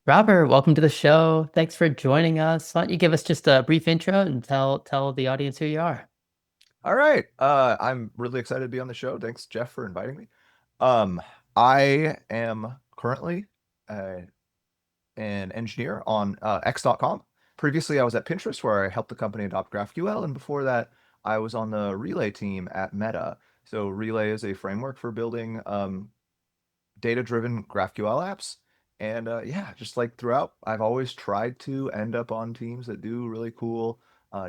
Robert, welcome to the show. Thanks for joining us. Why don't you give us just a brief intro and tell the audience who you are? All right. I'm really excited to be on the show. Thanks, Jeff, for inviting me. Um, I am currently uh, an engineer on X.com. Previously, I was at Pinterest where I helped the company adopt GraphQL, and before that, I was on the Relay team at Meta. So Relay is a framework for building data-driven GraphQL apps. And yeah, just like throughout, I've always tried to end up on teams that do really cool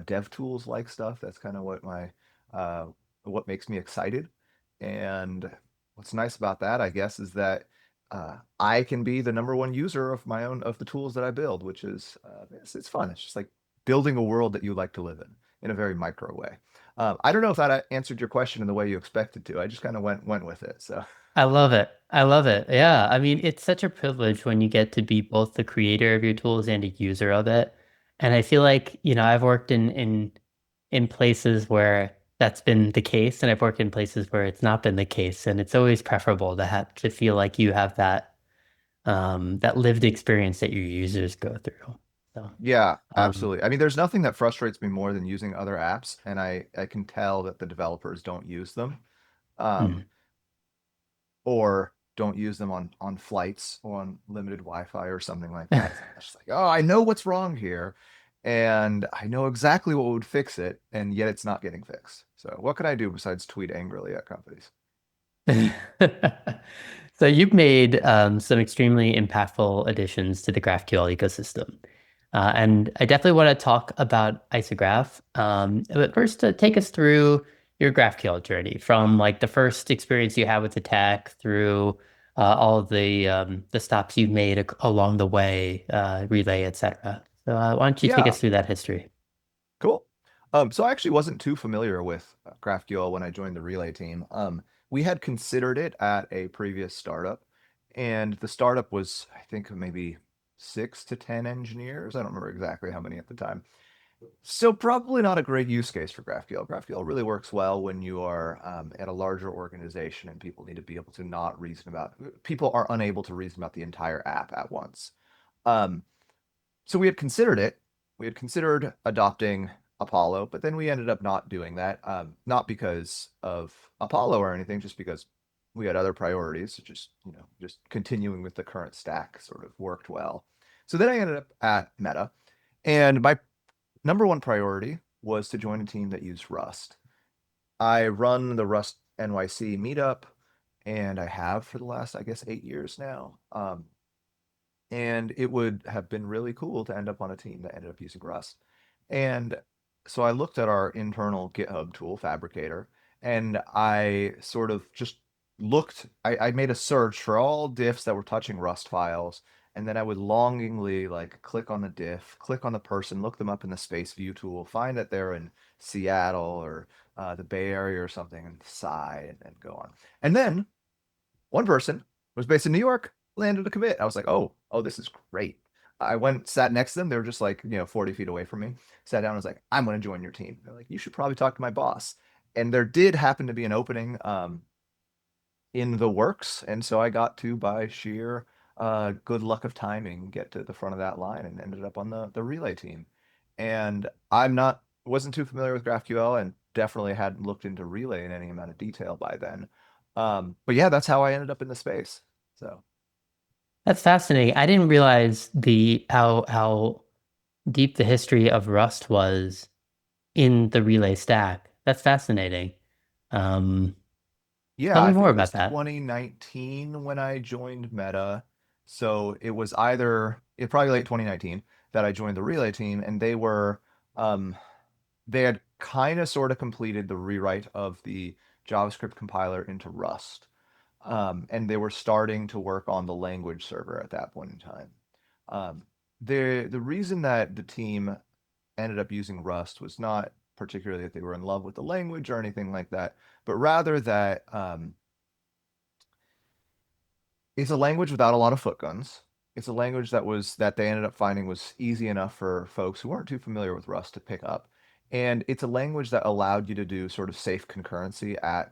dev tools like stuff. That's kind of uh, what makes me excited. And what's nice about that, I guess, is that I can be the number one user of my own of the tools that I build, which is it's fun. It's just like building a world that you like to live in a very micro way. I don't know if that answered your question in the way you expected to. I just kind of went with it. So. I love it. I love it. Yeah. I mean, it's such a privilege when you get to be both the creator of your tools and a user of it. And I feel like, I've worked in places where that's been the case, and I've worked in places where it's not been the case. And it's always preferable to have to feel like you have that lived experience that your users go through. So, Yeah, um, absolutely. I mean, there's nothing that frustrates me more than using other apps, and I can tell that the developers don't use them, um, mm. or don't use them on flights or on limited Wi-Fi or something like that. It's just like, oh, I know what's wrong here, and I know exactly what would fix it, and yet it's not getting fixed. So what can I do besides tweet angrily at companies? So you've made some extremely impactful additions to the GraphQL ecosystem. And I definitely want to talk about Isograph. But first, take us through your GraphQL journey from like the first experience you had with the tech through all of the stops you've made along the way, Relay, etc. So why don't you take Yeah, us through that history? cool. So I actually wasn't too familiar with GraphQL when I joined the Relay team. We had considered it at a previous startup, and the startup was, I think, maybe 6 to 10 engineers. I don't remember exactly how many at the time. So probably not a great use case for GraphQL. GraphQL really works well when you are at a larger organization and people need to be able to not reason about, people are unable to reason about the entire app at once. Um, so we had considered it. We had considered adopting Apollo, but then we ended up not doing that. Not because of Apollo or anything, just because we had other priorities. Just continuing with the current stack sort of worked well. So then I ended up at Meta, and my number one priority was to join a team that used Rust. I run the Rust NYC meetup, and I have for the last, I guess, 8 years now. And it would have been really cool to end up on a team that ended up using Rust. And so I looked at our internal GitHub tool, Fabricator, and I sort of just I made a search for all diffs that were touching Rust files, and then I would longingly like click on the diff, click on the person, look them up in the Space View tool, find that they're in Seattle or the Bay Area or something, and sigh and go on. And then one person was based in New York, landed a commit. I was like, oh, this is great. I went, sat next to them. They were just like, 40 feet away from me. Sat down. I was like, I'm going to join your team. They're like, you should probably talk to my boss. And there did happen to be an opening in the works. And so I got to, by sheer good luck of timing, get to the front of that line and ended up on the relay team. And wasn't too familiar with GraphQL and definitely hadn't looked into relay in any amount of detail by then. But yeah, that's how I ended up in the space. So That's fascinating. I didn't realize the how deep the history of Rust was in the Relay stack. That's fascinating. Um, yeah, Tell me I more think it was about that. 2019 when I joined Meta. So it probably late 2019 that I joined the relay team, and um, they had kind of sort of completed the rewrite of the JavaScript compiler into Rust. And they were starting to work on the language server at that point in time. Um, the reason that the team ended up using Rust was not particularly that they were in love with the language or anything like that, but rather that it's a language without a lot of footguns. It's a language that they ended up finding was easy enough for folks who weren't too familiar with Rust to pick up. And it's a language that allowed you to do sort of safe concurrency at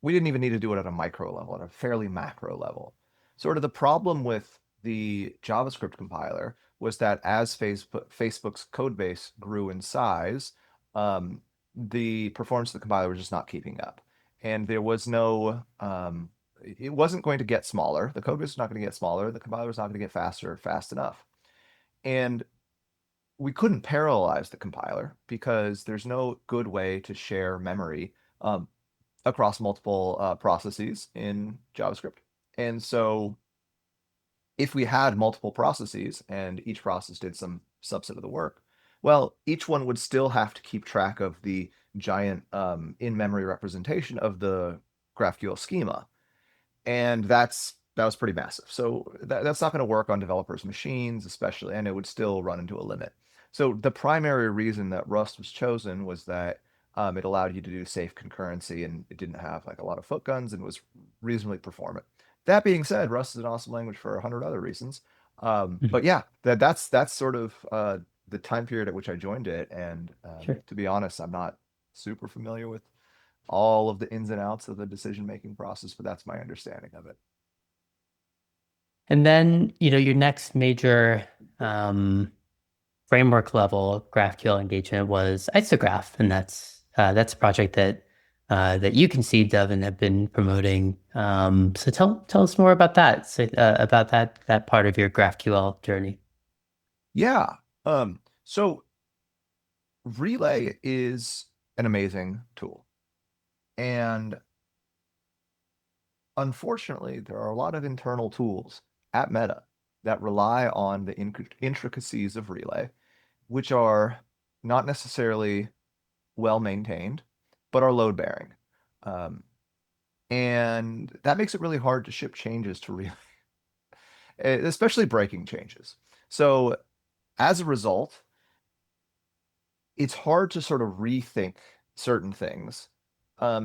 we didn't even need to do it at a micro level, at a fairly macro level. Sort of the problem with the JavaScript compiler was that as Facebook's code base grew in size, the performance of the compiler was just not keeping up. And there was no, it wasn't going to get smaller. The code base was not going to get smaller. The compiler was not going to get faster fast enough. And we couldn't parallelize the compiler because there's no good way to share memory across multiple processes in JavaScript. And so if we had multiple processes and each process did some subset of the work, well, each one would still have to keep track of the giant in-memory representation of the GraphQL schema. And that was pretty massive. So that's not going to work on developers' machines, especially, and it would still run into a limit. So the primary reason that Rust was chosen was that it allowed you to do safe concurrency and it didn't have like a lot of foot guns and was reasonably performant. That being said, Rust is an awesome language for 100 other reasons. Mhm. But yeah, that's sort of the time period at which I joined it. And Sure. to be honest, I'm not super familiar with all of the ins and outs of the decision-making process, but that's my understanding of it. And then, your next major framework level GraphQL engagement was Isograph, and that's a project that you conceived of and have been promoting. So tell us more about that. So, about that part of your GraphQL journey. Yeah. So Relay is an amazing tool. And unfortunately, there are a lot of internal tools at Meta that rely on the intricacies of Relay, which are not necessarily well maintained, but are load bearing. Um, and that makes it really hard to ship changes to Relay, especially breaking changes. So as a result, it's hard to sort of rethink certain things,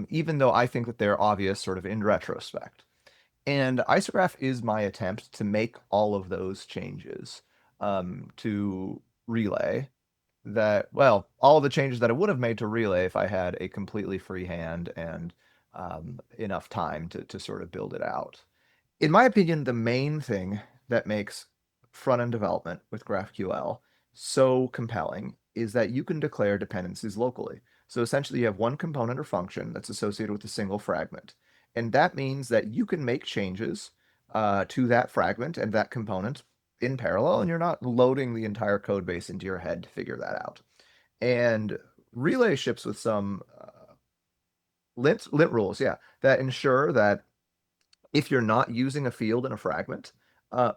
even though I think that they're obvious sort of in retrospect. And Isograph is my attempt to make all of those changes to Relay that, well, all the changes that I would have made to Relay if I had a completely free hand and enough time to sort of build it out. In my opinion, the main thing that makes front-end development with GraphQL so compelling is that you can declare dependencies locally. So essentially, you have one component or function that's associated with a single fragment. And that means that you can make changes to that fragment and that component in parallel, and you're not loading the entire code base into your head to figure that out. And Relay ships with some lint rules, yeah, that ensure that if you're not using a field in a fragment, uh,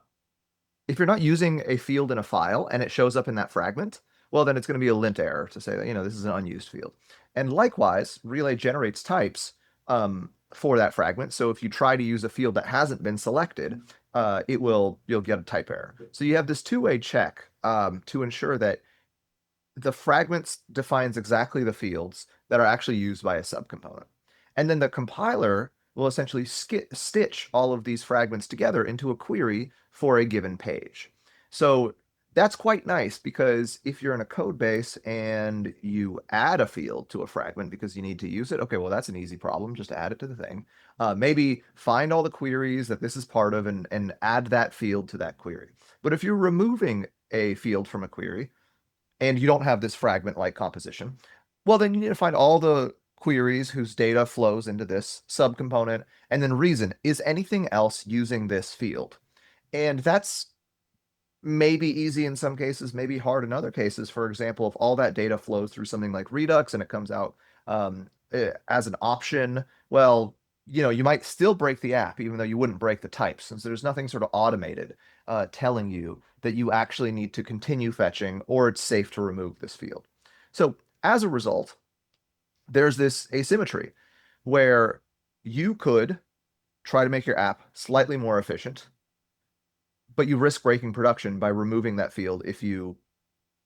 if you're not using a field in a file and it shows up in that fragment, well, then it's going to be a lint error to say that, this is an unused field. And likewise, Relay generates types for that fragment. So if you try to use a field that hasn't been selected, you'll get a type error. So you have this two-way check to ensure that the fragments defines exactly the fields that are actually used by a subcomponent. And then the compiler will essentially stitch all of these fragments together into a query for a given page. So that's quite nice because if you're in a code base and you add a field to a fragment because you need to use it, okay, well, that's an easy problem. Just add it to the thing. Maybe find all the queries that this is part of and add that field to that query. But if you're removing a field from a query, and you don't have this fragment-like composition, well, then you need to find all the queries whose data flows into this subcomponent, and then reason, is anything else using this field? And that's maybe easy in some cases, maybe hard in other cases. For example, if all that data flows through something like Redux and it comes out as an option, well, you might still break the app, even though you wouldn't break the type, since there's nothing sort of automated telling you that you actually need to continue fetching or it's safe to remove this field. So as a result, there's this asymmetry where you could try to make your app slightly more efficient, but you risk breaking production by removing that field if you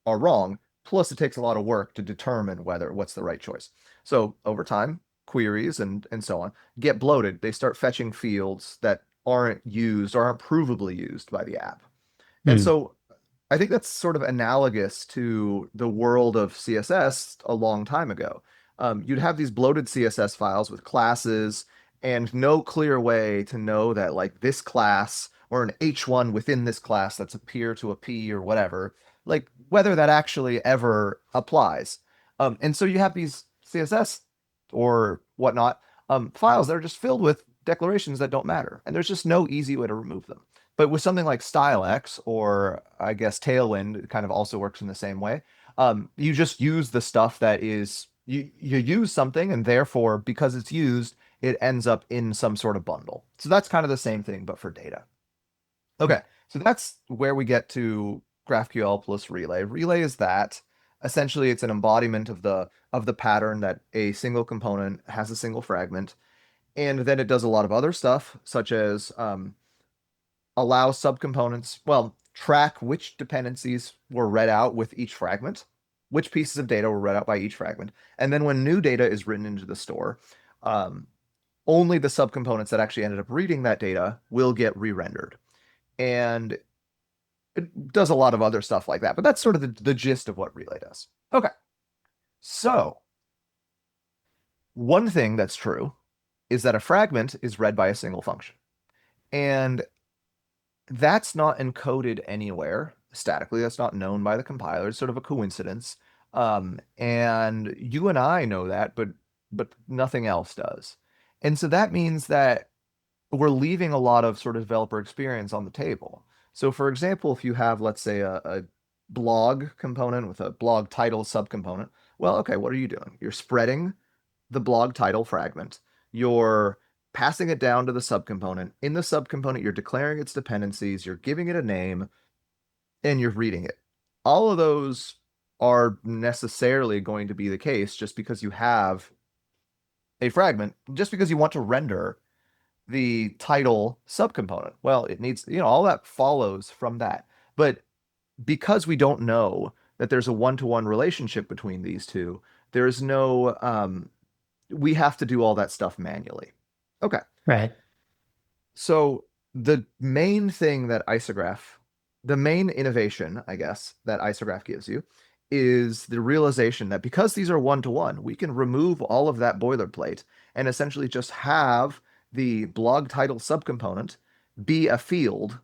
are wrong. Plus, it takes a lot of work to determine what's the right choice. So over time, queries and so on get bloated. They start fetching fields that aren't used or aren't provably used by the app. And Hmm. so I think that's sort of analogous to the world of CSS a long time ago. You'd have these bloated CSS files with classes and no clear way to know that like this class or an H1 within this class that's a peer to a P or whatever, like whether that actually ever applies. And so you have these CSS or whatnot files that are just filled with declarations that don't matter, and there's just no easy way to remove them. But with something like StyleX, or I guess Tailwind, it kind of also works in the same way. You just use the stuff that is you use something, and therefore, because it's used, it ends up in some sort of bundle. So that's kind of the same thing, but for data. Okay, so that's where we get to GraphQL plus Relay. Relay is that. Essentially, it's an embodiment of the pattern that a single component has a single fragment, and then it does a lot of other stuff, such as allow subcomponents, well, track which dependencies were read out with each fragment, which pieces of data were read out by each fragment, and then when new data is written into the store, um, only the subcomponents that actually ended up reading that data will get re-rendered. And it does a lot of other stuff like that, but that's sort of the gist of what Relay does. Okay, so one thing that's true is that a fragment is read by a single function. And that's not encoded anywhere statically. That's not known by the compiler. It's sort of a coincidence. And you and I know that, but nothing else does. And so that means that we're leaving a lot of sort of developer experience on the table. So for example, if you have, let's say, a blog component with a blog title subcomponent, well, okay, what are you doing? You're spreading the blog title fragment. You're passing it down to the subcomponent. In the subcomponent, you're declaring its dependencies, you're giving it a name, and you're reading it. All of those are necessarily going to be the case just because you have a fragment, just because you want to render the title subcomponent. Well, it needs, all that follows from that. But because we don't know that there's a one-to-one relationship between these two, there's no, we have to do all that stuff manually. Okay. Right. So the main thing that Isograph, the main innovation, I guess, that Isograph gives you is the realization that because these are one-to-one, we can remove all of that boilerplate and essentially just have the blog title subcomponent be a field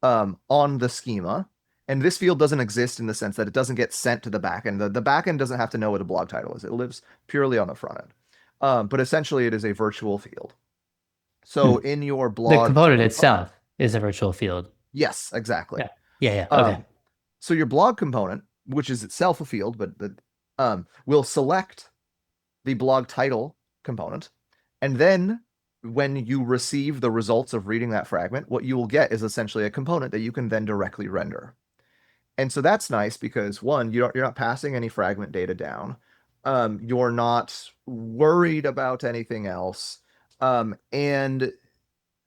on the schema. And this field doesn't exist in the sense that it doesn't get sent to the backend. The backend doesn't have to know what a blog title is. It lives purely on the front end. But essentially, it is a virtual field. So Hmm. in your The blog component component, itself is a virtual field. yes, exactly. Yeah. Yeah, yeah. Okay. Um, so your blog component, which is itself a field, but will select the blog title component, and then when you receive the results of reading that fragment, what you will get is essentially a component that you can then directly render. And so that's nice because one, you're not passing any fragment data down. You're not worried about anything else. And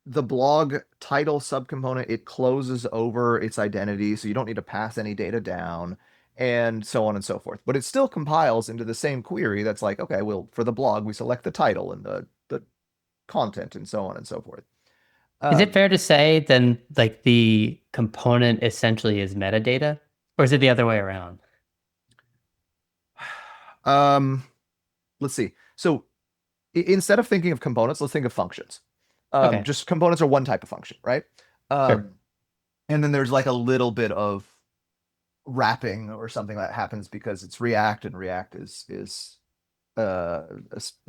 the blog title subcomponent, it closes over its identity, so you don't need to pass any data down, and so on and so forth. But it still compiles into the same query that's like, okay, well, for the blog, we select the title and the content and so on and so forth. Is it Um, fair to say then like the component essentially is metadata? Or is it the other way around? um, let's see. So instead of thinking of components, let's think of functions. Okay. Just components are one type of function, right? Sure. Um, and then there's like a little bit of wrapping or something that happens because it's React, and React is a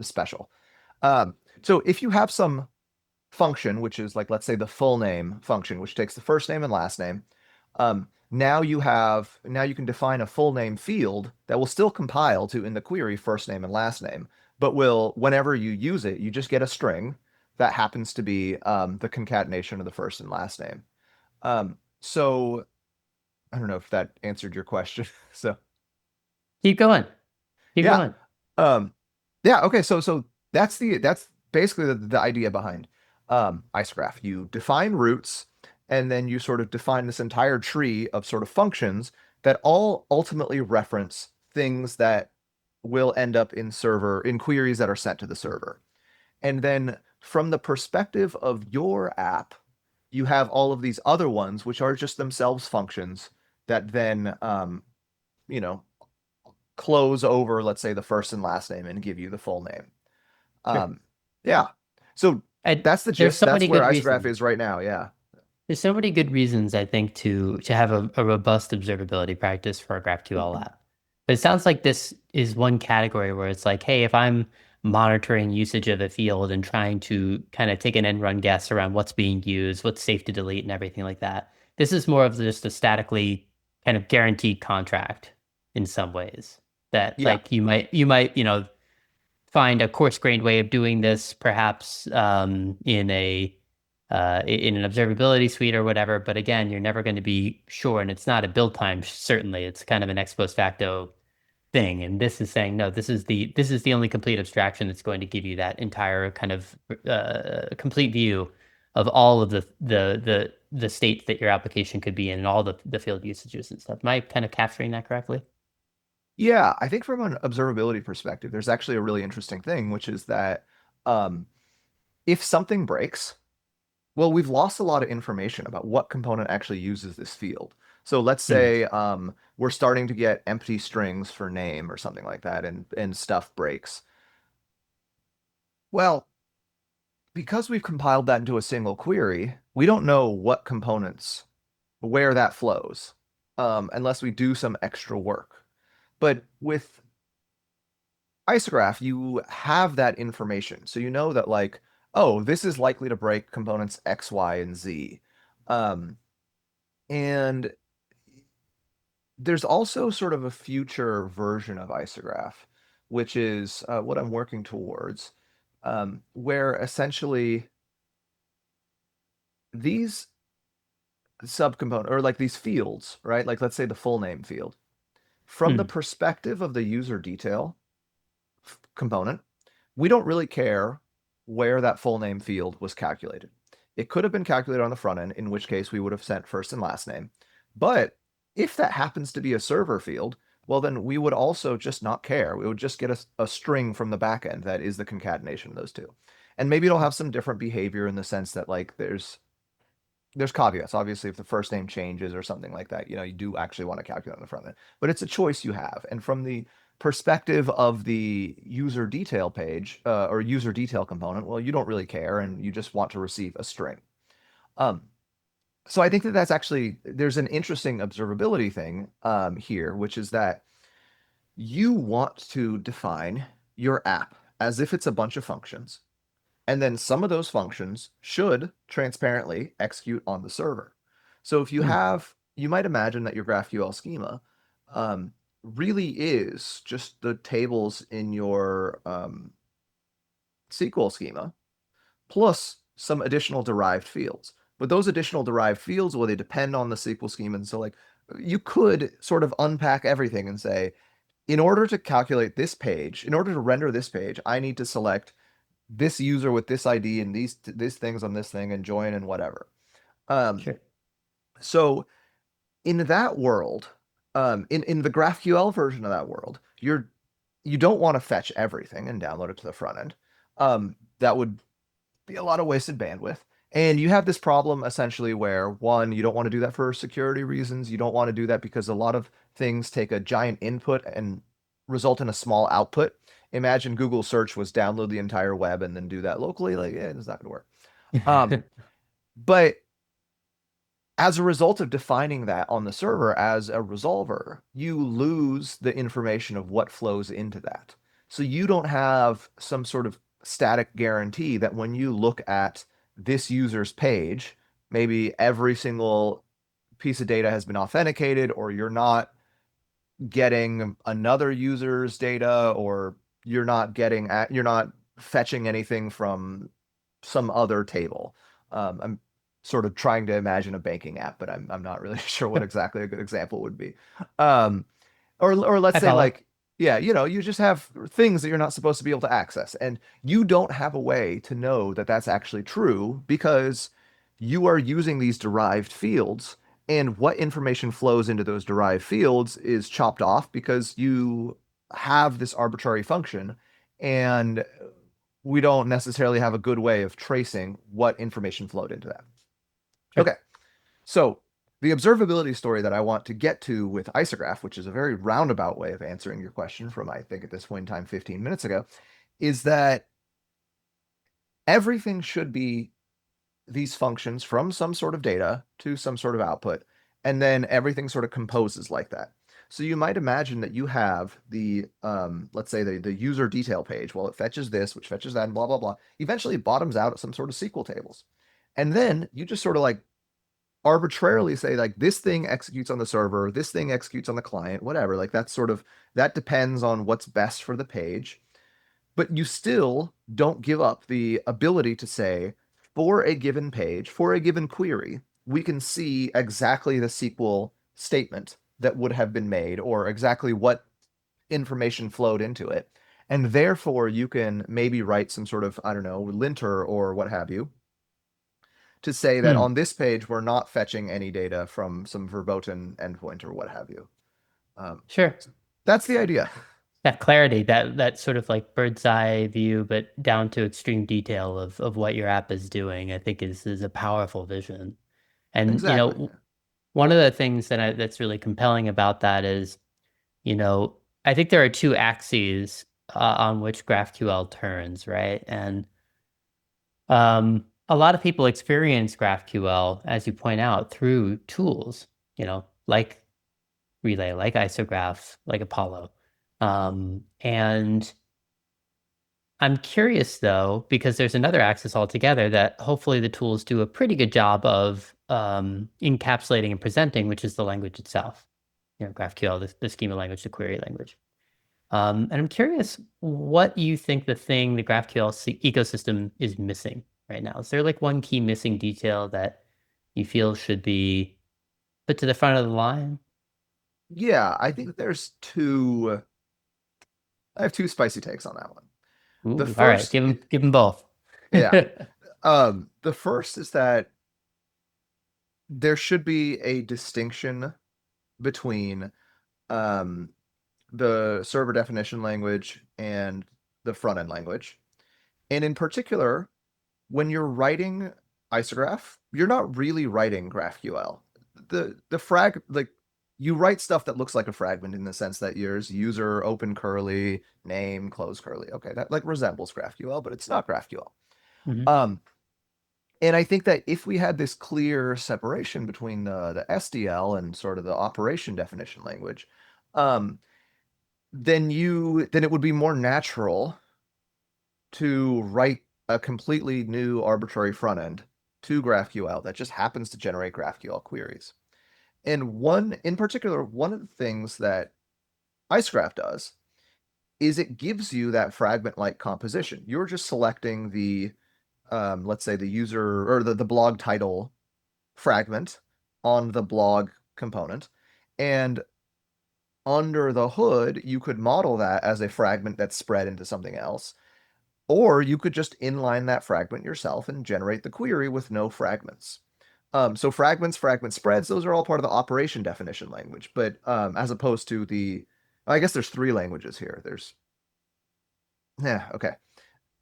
special. So if you have some function, which is like, let's say the full name function, which takes the first name and last name, now you can define a full name field that will still compile to in the query first name and last name, but will, whenever you use it, you just get a string that happens to be the concatenation of the first and last name. So I don't know if that answered your question. So Keep going. Keep yeah. going. Um, yeah, okay, so that's basically the idea behind Isograph. You define roots, and then you sort of define this entire tree of sort of functions that all ultimately reference things that will end up in queries that are sent to the server. And then from the perspective of your app, you have all of these other ones, which are just themselves functions that then you know, close over, let's say, the first and last name and give you the full name. Sure. Um, yeah. So And that's the there's gist. so That's many where good Isograph reasons. is right now. Yeah. There's so many good reasons, I think, to have a robust observability practice for a GraphQL app. But it sounds like this is one category where it's like, hey, if I'm monitoring usage of a field and trying to kind of take an end run guess around what's being used, what's safe to delete, and everything like that, this is more of just a statically kind of guaranteed contract in some ways. That Yeah. like you might find a coarse-grained way of doing this, perhaps in an observability suite or whatever. But again, you're never going to be sure, and it's not a build time. Certainly, it's kind of an ex post facto thing. And this is saying no. This is the only complete abstraction that's going to give you that entire kind of complete view of all of the states that your application could be in and all the field usages and stuff. Am I kind of capturing that correctly? Yeah, I think from an observability perspective, there's actually a really interesting thing, which is that um, if something breaks, well, we've lost a lot of information about what component actually uses this field. So let's Hmm. say we're starting to get empty strings for name or something like that, and stuff breaks. Well, because we've compiled that into a single query, we don't know what components, where that flows, unless we do some extra work. But with Isograph, you have that information. So you know that like, oh, this is likely to break components X, Y, and Z. Um, and there's also sort of a future version of Isograph, which is what I'm working towards, where essentially these subcomponent or like these fields, right? Like let's say the full name field, from the Hmm. perspective of the user detail component, we don't really care where that full name field was calculated. It could have been calculated on the front end, in which case we would have sent first and last name. But if that happens to be a server field, well, then we would also just not care. We would just get a string from the backend that is the concatenation of those two. And maybe it'll have some different behavior in the sense that like there's caveats. Obviously, if the first name changes or something like that, you do actually want to calculate on the front end. But it's a choice you have. And from the perspective of the user detail page or user detail component, well, you don't really care and you just want to receive a string. Um, so I think that that's actually, there's an interesting observability thing here, which is that you want to define your app as if it's a bunch of functions. And then some of those functions should transparently execute on the server. So if you Hmm. have, you might imagine that your GraphQL schema really is just the tables in your SQL schema plus some additional derived fields. But those additional derived fields, well, they depend on the SQL schema. And so, like, you could sort of unpack everything and say, in order to calculate this page, in order to render this page, I need to select this user with this ID and these things on this thing and join and whatever. Um, Sure. so in that world, in the GraphQL version of that world, you don't want to fetch everything and download it to the front end. That would be a lot of wasted bandwidth. And you have this problem essentially where one, you don't want to do that for security reasons. You don't want to do that because a lot of things take a giant input and result in a small output. Imagine Google search was download the entire web and then do that locally. Like, yeah, it's not going to work. Um, but as a result of defining that on the server as a resolver, you lose the information of what flows into that. So you don't have some sort of static guarantee that when you look at this user's page, maybe every single piece of data has been authenticated, or you're not getting another user's data, or you're not fetching anything from some other table. I'm sort of trying to imagine a banking app, but I'm not really sure what exactly a good example would be. Um, or let's I say follow. like, yeah, you just have things that you're not supposed to be able to access, and you don't have a way to know that that's actually true because you are using these derived fields, and what information flows into those derived fields is chopped off because you have this arbitrary function, and we don't necessarily have a good way of tracing what information flowed into that. Sure. Okay, so the observability story that I want to get to with Isograph, which is a very roundabout way of answering your question from, I think at this point in time, 15 minutes ago, is that everything should be these functions from some sort of data to some sort of output, and then everything sort of composes like that. So you might imagine that you have the, let's say the user detail page. Well, it fetches this, which fetches that, and blah, blah, blah. Eventually it bottoms out at some sort of SQL tables. And then you just sort of like arbitrarily say like this thing executes on the server, this thing executes on the client, whatever. Like that's sort of, that depends on what's best for the page. But you still don't give up the ability to say, for a given page, for a given query, we can see exactly the SQL statement that would have been made or exactly what information flowed into it. And therefore, you can maybe write some sort of, I don't know, linter or what have you to say that Hmm. on this page, we're not fetching any data from some verboten endpoint or what have you. Um, Sure. that's the idea. That clarity, that sort of like bird's eye view, but down to extreme detail of what your app is doing, I think is a powerful vision. And Exactly. one of the things that's really compelling about that is, I think there are two axes on which GraphQL turns, right? And a lot of people experience GraphQL, as you point out, through tools, like Relay, like Isograph, like Apollo. And I'm curious though, because there's another axis altogether that hopefully the tools do a pretty good job of encapsulating and presenting, which is the language itself. GraphQL, the schema language, the query language. And I'm curious what you think the GraphQL ecosystem is missing right now. Is there like one key missing detail that you feel should be put to the front of the line? Yeah, I think there's two. I have two spicy takes on that one. The Ooh, all right, first, give them both. yeah, the first is that there should be a distinction between um, the server definition language and the front end language. And in particular, when you're writing Isograph, you're not really writing GraphQL. The frag like you write stuff that looks like a fragment in the sense that yours user open curly name close curly. Okay, that like resembles GraphQL, but it's not GraphQL. Mhm. Um, and I think that if we had this clear separation between the SDL and sort of the operation definition language, um, then it would be more natural to write a completely new arbitrary front end to GraphQL that just happens to generate GraphQL queries. And in particular, one of the things that Icegraph does is it gives you that fragment-like composition. You're just selecting the, let's say the user or the blog title fragment on the blog component. And under the hood, you could model that as a fragment that's spread into something else. Or you could just inline that fragment yourself and generate the query with no fragments. So fragments, fragment spreads, those are all part of the operation definition language. But as opposed to I guess there's three languages here. Yeah, okay.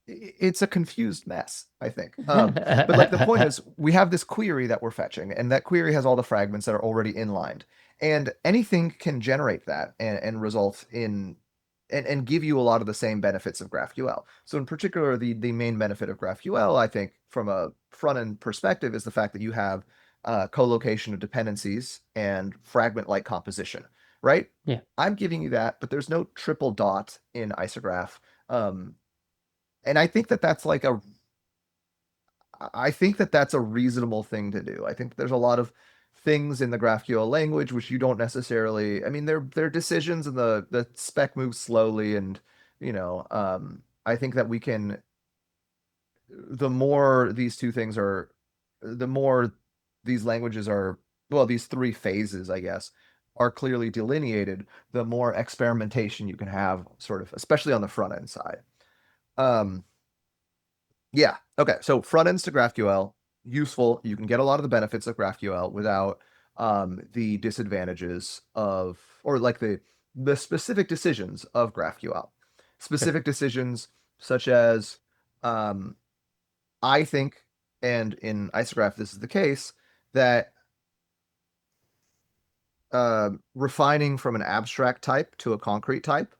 It's a confused mess, I think. But like the point is, we have this query that we're fetching, and that query has all the fragments that are already inlined. And anything can generate that and result in and give you a lot of the same benefits of GraphQL. So in particular, the main benefit of GraphQL, I think, from a front end perspective, is the fact that you have co-location of dependencies and fragment-like composition, right? Yeah. I'm giving you that, but there's no triple dot in Isograph. Um, and I think that that's a reasonable thing to do. I think there's a lot of things in the GraphQL language which you don't necessarily. I mean, they're decisions, and the spec moves slowly, and I think that we can. The more these two things are, the more these languages are. Well, these three phases, I guess, are clearly delineated. The more experimentation you can have, sort of, especially on the front end side. Um, Yeah. Okay. So front ends to GraphQL, useful. You can get a lot of the benefits of GraphQL without the disadvantages of, or like the specific decisions of GraphQL. Sure. Specific decisions such as, um, I think, and in Isograph this is the case, that refining from an abstract type to a concrete type,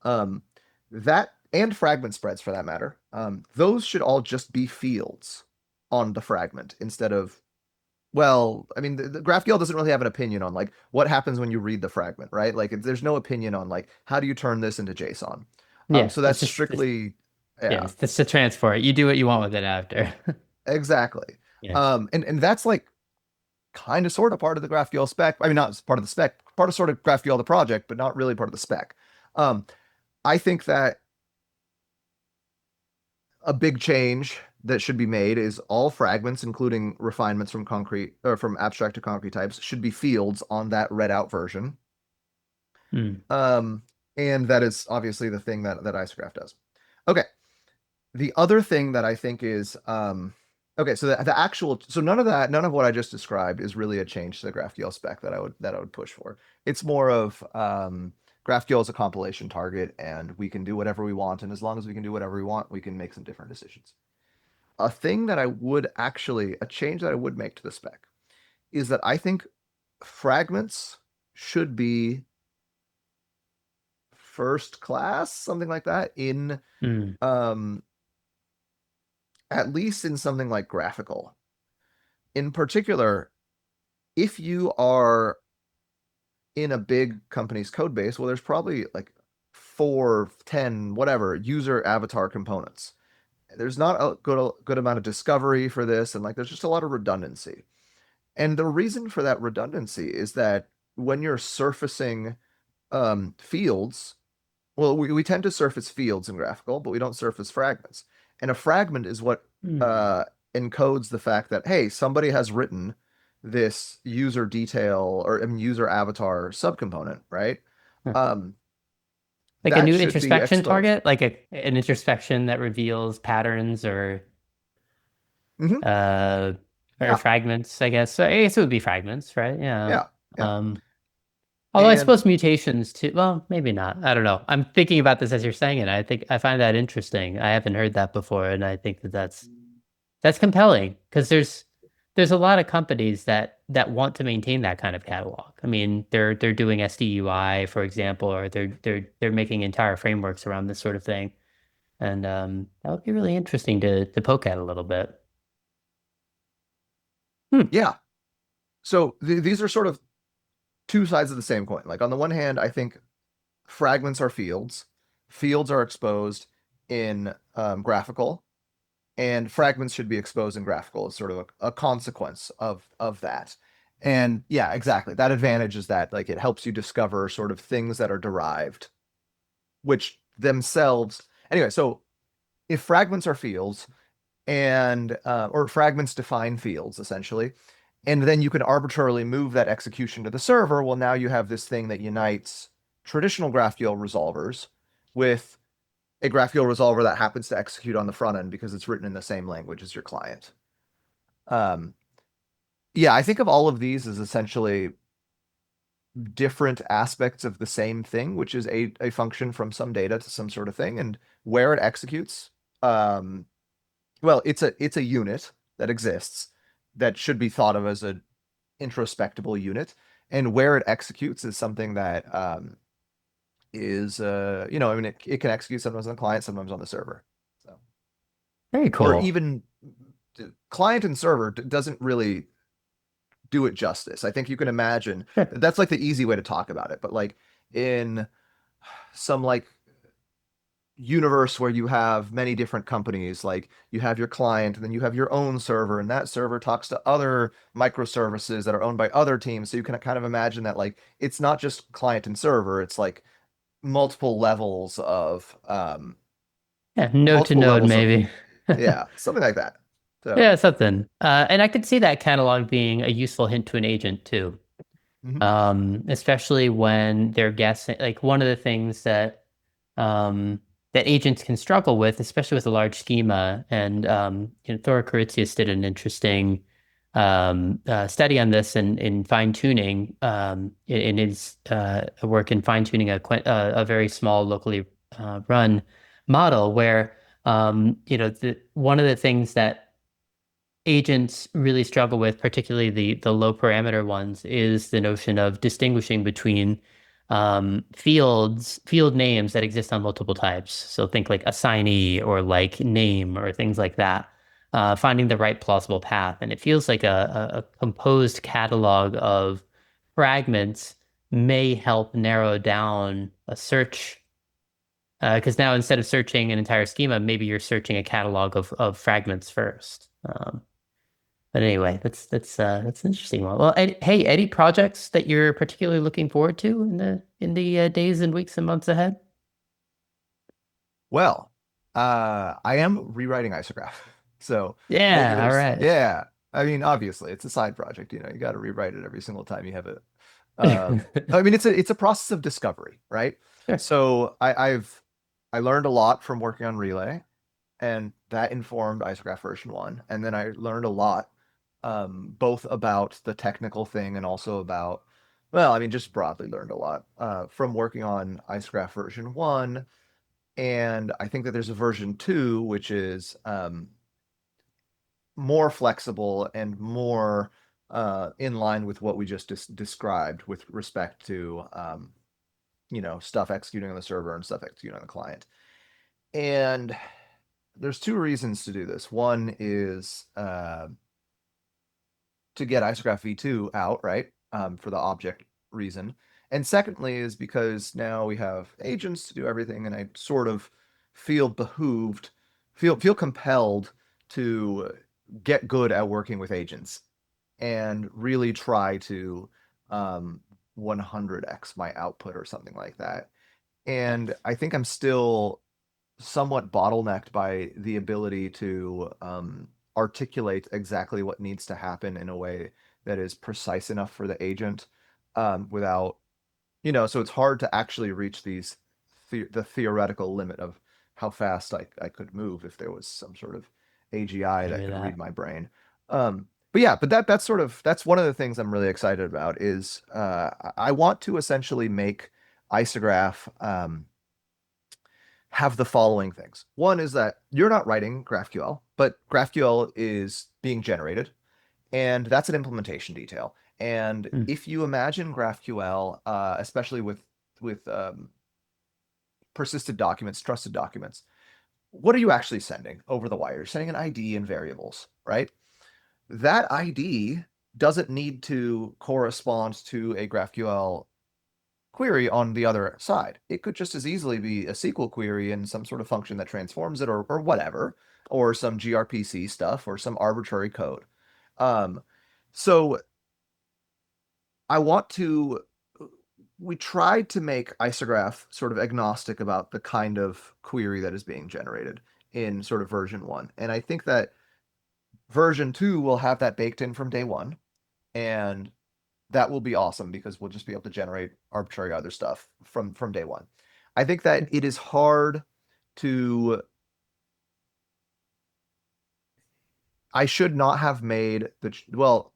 um, that and fragment spreads for that matter, those should all just be fields. on the fragment instead of, well, I mean, the GraphQL doesn't really have an opinion on like what happens when you read the fragment, right? Like there's no opinion on like how do you turn this into JSON. Yeah, So it's that's just strictly, yeah, yeah, it's to transport. You do what you want with it after. exactly. Yeah. And that's like kind of sort of part of the GraphQL spec. I mean, not part of the spec, part of sort of GraphQL the project, but not really part of the spec. Um, I think that a big change that should be made is all fragments, including refinements from concrete or from abstract to concrete types, should be fields on that read out version. Mm, Um, and that is obviously the thing that Isograph does. Okay. The other thing that I think is okay, so the actual so none of what I just described is really a change to the GraphQL spec that I would push for. It's more of GraphQL is a compilation target and we can do whatever we want, and as long as we can do whatever we want, we can make some different decisions. A thing that I would actually a change that I would make to the spec is that I think fragments should be first class, something like that, in mm, um at least in something like graphical. In particular, if you are in a big company's code base, well, there's probably like 4, 10, whatever user avatar components. There's not a good amount of discovery for this, and like there's just a lot of redundancy. And the reason for that redundancy is that when you're surfacing fields, well, we tend to surface fields in graphical, but we don't surface fragments. And a fragment is what mm. uh, encodes the fact that, hey, somebody has written this user detail or I mean, user avatar subcomponent, right? Huh. Um, Like a that new should be introspection exposed. target, like an introspection that reveals patterns Hmm. uh or Yeah, fragments, I guess. So I guess it would be fragments, right? Yeah. yeah, yeah. Um, Although I And suppose mutations too. Well, maybe not. I don't know. I'm thinking about this as you're saying it. I think I find that interesting. I haven't heard that before, and I think that that's compelling because there's a lot of companies that want to maintain that kind of catalog. I mean, they're doing SDUI, for example, or they're making entire frameworks around this sort of thing, and that would be really interesting to poke at a little bit. Hmm. yeah, so these are sort of two sides of the same coin. Like on the one hand, I think fragments are fields. Fields are exposed in graphical, and fragments should be exposed in graphical as sort of a consequence of that. And yeah, exactly. That advantage is that like it helps you discover sort of things that are derived, which themselves anyway. So if fragments are fields and or fragments define fields essentially, and then you can arbitrarily move that execution to the server, well, now you have this thing that unites traditional GraphQL resolvers with a GraphQL resolver that happens to execute on the front end because it's written in the same language as your client. Um, yeah, I think of all of these as essentially different aspects of the same thing, which is a function from some data to some sort of thing, and where it executes. Um, well, it's a unit that exists that should be thought of as an introspectable unit, and where it executes is something that is I mean it can execute sometimes on the client, sometimes on the server. So Very or cool. even client and server doesn't really do it justice. I think you can imagine Sure. that's like the easy way to talk about it, but like in some like universe where you have many different companies, like you have your client and then you have your own server, and that server talks to other microservices that are owned by other teams. So you can kind of imagine that like it's not just client and server, it's like multiple levels of Yeah, node to multiple node, levels of maybe. yeah, something like that. So Yeah, something. And I could see that catalog being a useful hint to an agent too. mhm. Especially when they're guessing. Like one of the things um, that agents can struggle with, especially with a large schema, and Thor Curitius did an interesting study on this in fine tuning in his work in fine tuning a very small locally run model where one of the things that agents really struggle with, particularly the low parameter ones, is the notion of distinguishing between field names that exist on multiple types. So think like assignee or like name or things like that. finding the right plausible path. And it feels like a composed catalog of fragments may help narrow down a search. Because now instead of searching an entire schema, maybe you're searching a catalog of fragments first. But anyway, that's an interesting one. Well, hey, any projects that you're particularly looking forward to in the days and weeks and months ahead? Well, I am rewriting Isograph. So maybe Yeah, all there's, right. yeah. I mean, obviously, it's a side project. You know, you got to rewrite it every single time you have it. I mean, it's a process of discovery, right? Sure. So I learned a lot from working on Relay, and that informed Isograph version one. And then I learned a lot, both about the technical thing and also about, well, I mean, just broadly learned a lot from working on Isograph version one. And I think that there's a version two, which is more flexible and more in line with what we just described with respect to stuff executing on the server and stuff executing on the client. And there's two reasons to do this. One is to get Isograph v2 out, right? For the object reason. And secondly is because now we have agents to do everything, and I sort of feel behooved, feel compelled to get good at working with agents and really try to 100x my output or something like that. And Nice. I think I'm still somewhat bottlenecked by the ability to articulate exactly what needs to happen in a way that is precise enough for the agent without, so it's hard to actually reach the theoretical limit of how fast I could move if there was some sort of AGI I that hear could read that. my brain. But yeah, but that's one of the things I'm really excited about is I want to essentially make Isograph have the following things. One is that you're not writing GraphQL, but GraphQL is being generated, and that's an implementation detail. And Hmm. if you imagine GraphQL, especially with persisted documents, trusted documents, what are you actually sending over the wire? You're sending an ID and variables, right? That ID doesn't need to correspond to a GraphQL query on the other side. It could just as easily be a SQL query and some sort of function that transforms it or whatever, or some gRPC stuff or some arbitrary code. Um, so I want to, we tried to make Isograph sort of agnostic about the kind of query that is being generated in sort of version one. And I think that version two will have that baked in from day one. And that will be awesome because we'll just be able to generate arbitrary other stuff from day one. I think that it is hard to. I should not have made the well.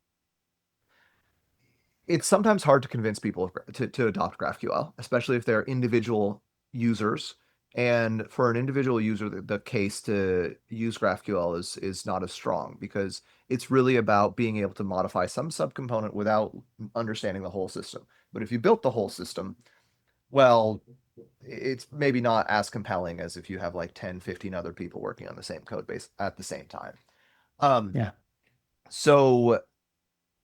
It's sometimes hard to convince people to adopt GraphQL, especially if they're individual users. And for an individual user, the case to use GraphQL is not as strong because it's really about being able to modify some subcomponent without understanding the whole system. But if you built the whole system, well, it's maybe not as compelling as if you have like 10, 15 other people working on the same code base at the same time. Um, Yeah. so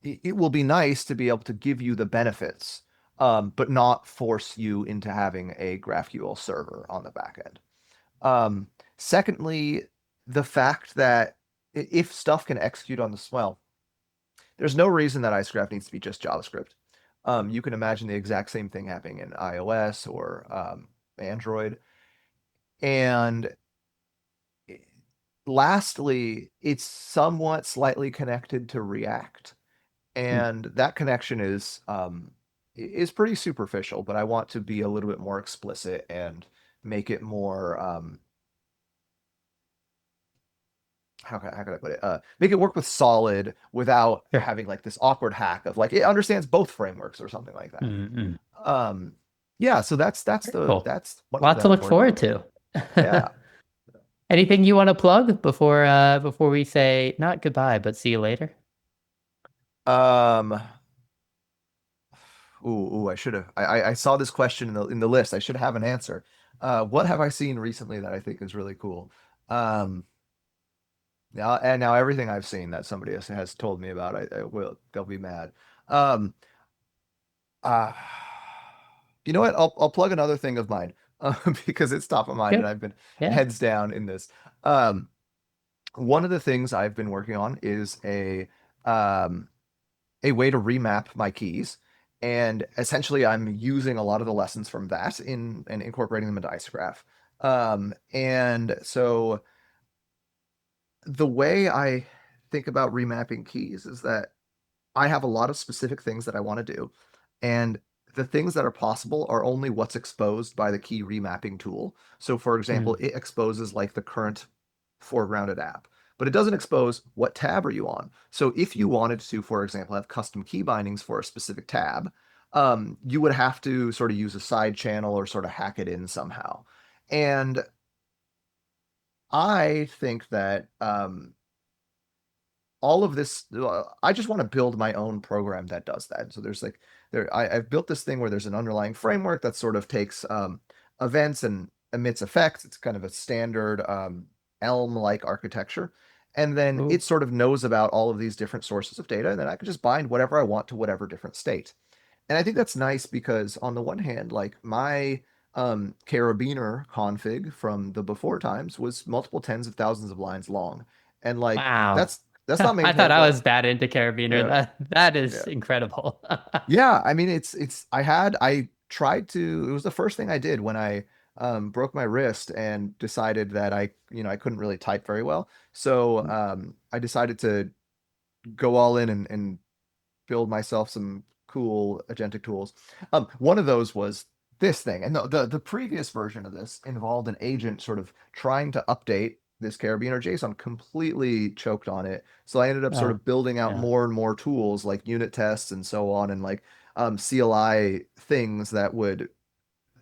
it will be nice to be able to give you the benefits, but not force you into having a GraphQL server on the back end. Um, Secondly, the fact that if stuff can execute on the swell, there's no reason that Icegraph needs to be just JavaScript. You can imagine the exact same thing happening in iOS or Android. And lastly, it's somewhat slightly connected to React. Hmm. And that connection is pretty superficial, but I want to be a little bit more explicit and make it more how can I put it? Make it work with solid without Sure. having like this awkward hack of like it understands both frameworks or something like that. Mm-hmm. Um, yeah, so Cool. that's one thing Lot that to I'm look working forward on. to. Yeah. Anything you want to plug before we say not goodbye, but see you later? Um, I should have. I saw this question in the list. I should have an answer. What have I seen recently that I think is really cool? Um, Now everything I've seen that somebody has told me about, they'll be mad. Um, uh, you know what? I'll plug another thing of mine because it's top of mind and Yep. I've been Yeah. heads down in this. Um, one of the things I've been working on is um, a way to remap my keys. And essentially, I'm using a lot of the lessons from that in and incorporating them into Isograph. And so the way I think about remapping keys is that I have a lot of specific things that I want to do, and the things that are possible are only what's exposed by the key remapping tool. So, for example, Mm. it exposes like the current foregrounded app, but it doesn't expose what tab are you on. So, if you wanted to, for example, have custom key bindings for a specific tab, you would have to sort of use a side channel or sort of hack it in somehow. And I think that all of this I just want to build my own program that does that. So there's like I've built this thing where there's an underlying framework that sort of takes events and emits effects. It's kind of a standard Elm-like architecture. And then Ooh. it sort of knows about all of these different sources of data, and then I can just bind whatever I want to whatever different state. And I think that's nice because on the one hand, like my carabiner config from the before times was multiple tens of thousands of lines long. And like Wow. that's not I thought maintained I well. was bad into carabiner. Yeah. That is Yeah. incredible. Yeah, I mean I tried to it was the first thing I did when I broke my wrist and decided that I couldn't really type very well. So I decided to go all in and build myself some cool agentic tools. One of those was this thing, and the previous version of this involved an agent sort of trying to update this carabiner JSON, completely choked on it. So I ended up sort Oh, of building out yeah. more and more tools like unit tests and so on, and like CLI things that would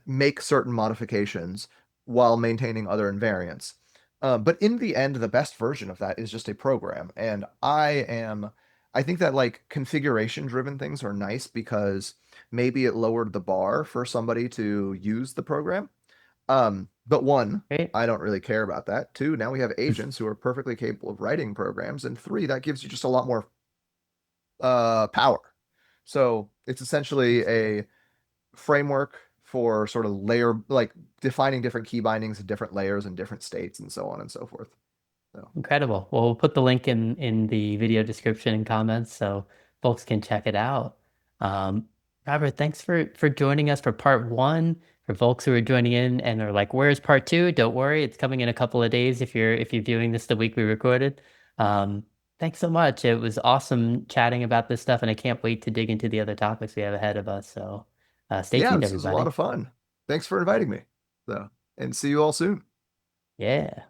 make certain modifications while maintaining other invariants. But in the end, the best version of that is just a program. And I think that like configuration driven things are nice because maybe it lowered the bar for somebody to use the program. But one, Great. I don't really care about that. Two, now we have agents who are perfectly capable of writing programs. And three, that gives you just a lot more power. So it's essentially a framework for sort of layer, like defining different key bindings and different layers and different states and so on and so forth. So Incredible. Well, we'll put the link in the video description and comments so folks can check it out. Um, Robert, thanks for joining us for part one. For folks who are joining in and are like, "Where's part two?" Don't worry, it's coming in a couple of days if you're viewing this the week we recorded. Um, Thanks so much. It was awesome chatting about this stuff, and I can't wait to dig into the other topics we have ahead of us. So, stay yeah, tuned, this was a lot everybody. of fun. Thanks for inviting me. So, and see you all soon. Yeah.